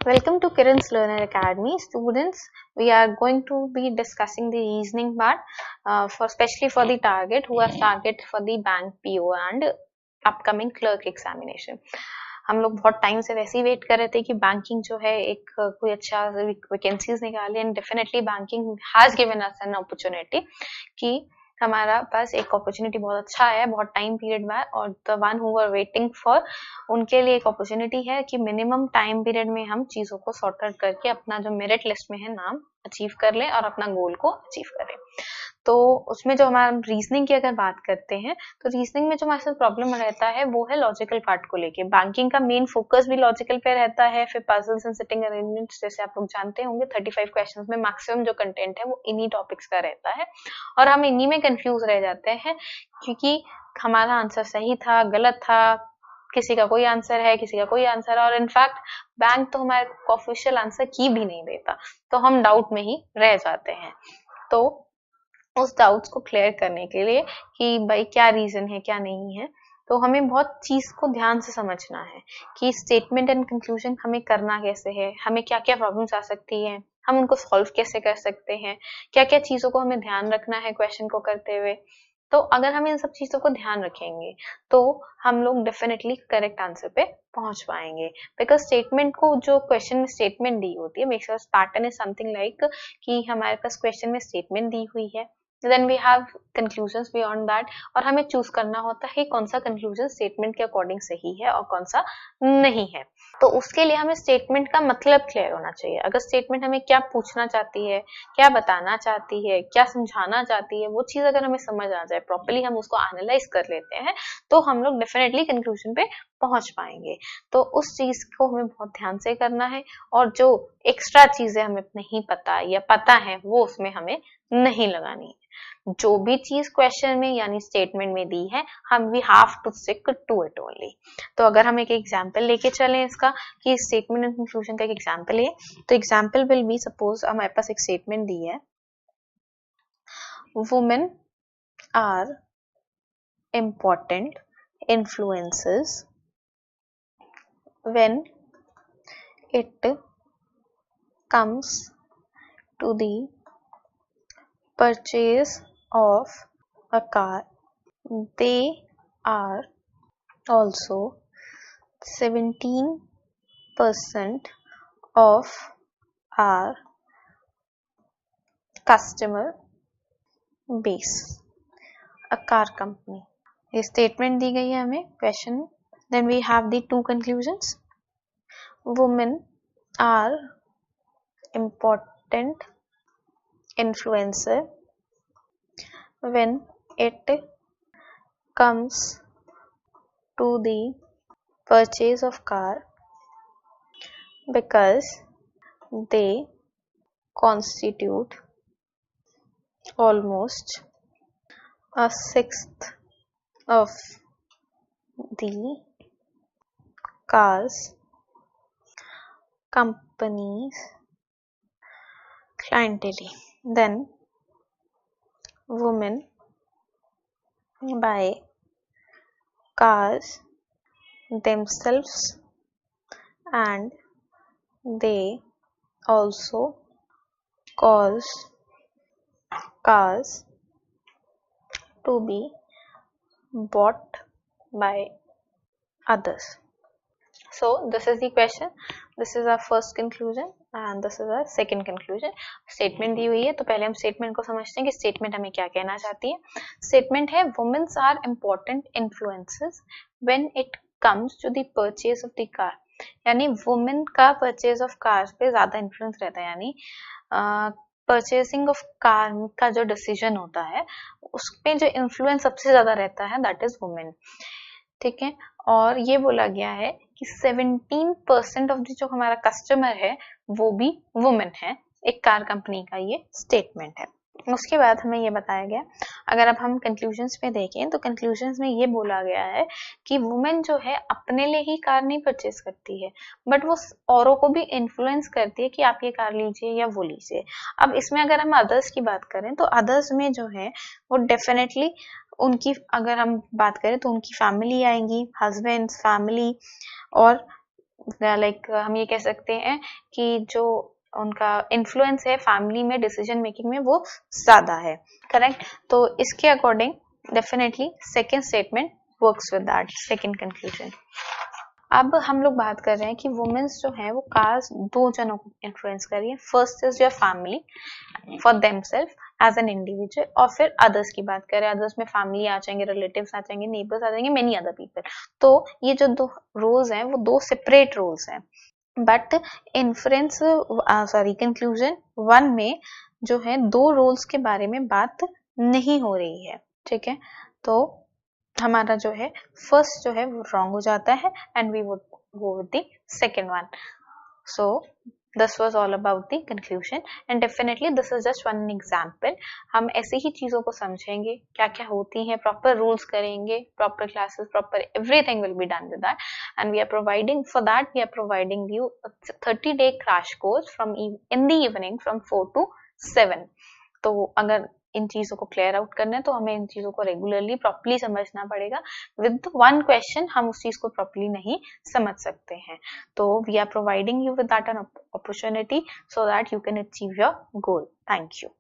Welcome to Kiran's Learner Academy. Students, we are going to be discussing the reasoning part especially for the target who has target for the bank PO and upcoming clerk examination. हम लोग बहुत time से वैसे ही wait कर रहे थे कि banking जो है एक कोई अच्छा वैकेंसीज निकाले and definitely banking has given us an opportunity कि हमारा पास एक अपॉर्चुनिटी बहुत अच्छा है बहुत टाइम पीरियड में और the one who are waiting for उनके लिए एक अपॉर्चुनिटी है कि मिनिमम टाइम पीरियड में हम चीजों को सॉर्ट आउट करके अपना जो मेरिट लिस्ट में है नाम अचीव कर लें और अपना गोल को अचीव करें। तो उसमें जो हमारा रीजनिंग की अगर बात करते हैं तो रीजनिंग में जो हमारे साथ प्रॉब्लम रहता है वो है लॉजिकल पार्ट को लेके। बैंकिंग का मेन फोकस भी लॉजिकल पे रहता है, फिर पजल्स एंड सिटिंग अरेंजमेंट्स जैसे आप लोग जानते होंगे 35 क्वेश्चंस में मैक्सिमम जो कंटेंट है वो इन्हीं टॉपिक्स का रहता है और हम इन्हीं में कंफ्यूज रह जाते हैं क्योंकि हमारा आंसर सही था गलत था, किसी का कोई आंसर है किसी का कोई आंसर है और इनफैक्ट बैंक तो हमारे ऑफिशियल आंसर की भी नहीं देता तो हम डाउट में ही रह जाते हैं। तो उस डाउट्स को क्लियर करने के लिए कि भाई क्या रीजन है क्या नहीं है, तो हमें बहुत चीज को ध्यान से समझना है कि स्टेटमेंट एंड कंक्लूजन हमें करना कैसे है, हमें क्या क्या प्रॉब्लम्स आ सकती है, हम उनको सॉल्व कैसे कर सकते हैं, क्या क्या चीजों को हमें ध्यान रखना है क्वेश्चन को करते हुए। तो अगर हम इन सब चीजों को ध्यान रखेंगे तो हम लोग डेफिनेटली करेक्ट आंसर पे पहुंच पाएंगे। बिकॉज स्टेटमेंट को जो क्वेश्चन में स्टेटमेंट दी होती है, make sure pattern is something like कि हमारे पास क्वेश्चन में स्टेटमेंट दी हुई है, then we have conclusions beyond that और हमें चूज करना होता है कौन सा कंक्लूजन स्टेटमेंट के अकॉर्डिंग सही है और कौन सा नहीं है। तो उसके लिए हमें स्टेटमेंट का मतलब क्लियर होना चाहिए। अगर स्टेटमेंट हमें क्या पूछना चाहती है, क्या बताना चाहती है, क्या समझाना चाहती है, वो चीज अगर हमें समझ आ जाए प्रॉपर्ली, हम उसको एनालाइज कर लेते हैं तो हम लोग डेफिनेटली कंक्लूजन पे पहुंच पाएंगे। तो उस चीज को हमें बहुत ध्यान से करना है और जो एक्स्ट्रा चीजें हमें नहीं पता या पता है वो उसमें हमें नहीं लगानी है। जो भी चीज क्वेश्चन में यानी स्टेटमेंट में दी है हम we have to stick to it only. तो अगर हम एक एग्जांपल लेके चलें इसका कि स्टेटमेंट एंड कंक्लूजन का एक एग्जांपल है, तो एग्जांपल विल बी सपोज हमारे पास एक स्टेटमेंट दी है, women are important influences when it comes to the purchase of a car. They are also 17% of our customer base. A car company. ये statement दी गई है हमें question. Then we have the two conclusions. Women are important influencer when it comes to the purchase of car because they constitute almost a sixth of the cars companies clientele. Then women buy cars themselves and they also cause cars to be bought by others. So this is the question, this is our first conclusion and this is our second conclusion. Statement दी हुई है तो पहले हम statement को समझते हैं कि स्टेटमेंट हमें क्या कहना चाहती है। स्टेटमेंट है women's are important influences when it comes to the purchase of the car, यानी वुमेन का परचेज ऑफ कार पे ज्यादा इन्फ्लुएंस रहता है, यानी परचेसिंग ऑफ कार का जो डिसीजन होता है उसपे जो इन्फ्लुएंस सबसे ज्यादा रहता है दैट इज वुमेन। ठीक है, और ये बोला गया है कि 17% ऑफ जो हमारा कस्टमर है वो भी वुमेन है। एक कार कंपनी का ये स्टेटमेंट है। उसके बाद हमें ये बताया गया, अगर अब हम कंक्लूजन्स में देखें तो कंक्लूजन्स में ये बोला गया है कि वुमेन जो है अपने लिए ही कार नहीं परचेज करती है बट वो औरों को भी इन्फ्लुएंस करती है कि आप ये कार लीजिए या वो लीजिए। अब इसमें अगर हम अदर्स की बात करें तो अदर्स में जो है वो डेफिनेटली उनकी अगर हम बात करें तो उनकी फैमिली आएंगी, हस्बैंड फैमिली, और लाइक हम ये कह सकते हैं कि जो उनका इन्फ्लुएंस है फैमिली में डिसीजन मेकिंग में वो ज्यादा है, करेक्ट। तो इसके according definitely second statement works with that second conclusion. अब हम लोग बात कर रहे हैं कि वुमेन्स जो है वो कास्ट दो जनों को इन्फ्लुएंस कर रही है। First is your family for themselves as an individual, और फिर अदर्स की बात करें, अदर्स में फैमिली आ जाएंगे, रिलेटिव्स आ जाएंगे, नेबर्स आ जाएंगे, मेनी अदर पीपल। तो ये जो दो रोल्स हैं वो दो सेपरेट रोल्स हैं, बट इन्फ्लुएंस कंक्लूजन वन में जो है दो रोल्स के बारे में बात नहीं हो रही है, ठीक है। तो हमारा जो है फर्स्ट जो है वो रॉन्ग हो जाता है and we would go with the second one. So this was all about the conclusion and definitely this is just one example. हम ऐसे ही चीजों को समझेंगे क्या क्या होती हैं, प्रॉपर रूल्स करेंगे, proper classes, proper everything will be done with that and we are providing for that, we are providing you 30-day crash course from in the evening from 4 to 7। तो अगर इन चीजों को क्लियर आउट करना है तो हमें इन चीजों को रेगुलरली प्रॉपर्ली समझना पड़ेगा। विद वन क्वेश्चन हम उस चीज को प्रॉपर्ली नहीं समझ सकते हैं। तो we are providing you with that an opportunity so that you can achieve your goal. Thank you.